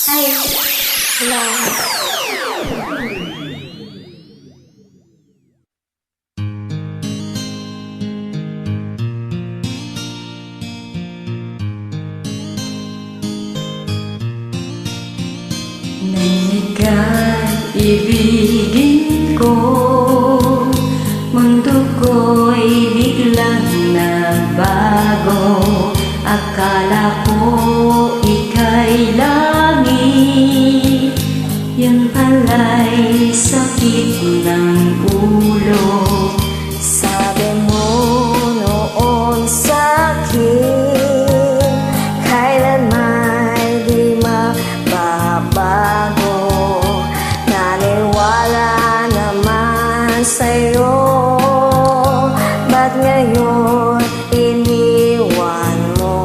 Ay, wala. Nanigat ibigin ko, mundo ko'y biglang nagbago. Akala ko ika'y langit, yun pala'y sakit ng ulo. Sabi mo noon sa'kin, kailan may di mababago. Naniwala naman sa'yo, ba't ngayon iniwan mo?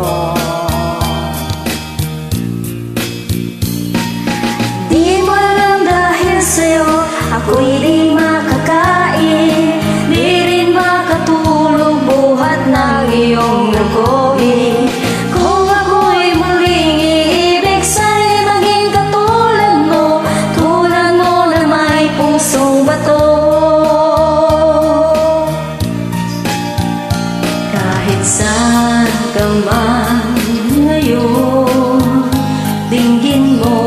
Di mo alam dahil sa'yo ako'y di makakain, di rin makatulog buhat ng iyong lukuhin. Kung ako'y muling iibig sa'y maging katulad mo na may pusong bato. Kahit saan ka man ngayon, dinggin mo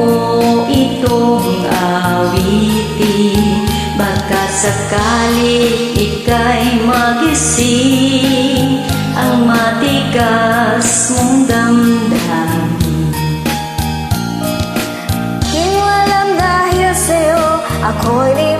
itong awitin. Baka sakali ika'y magising ang matigas mong damdamin. Di mo alam dahil sa'yo ako'y di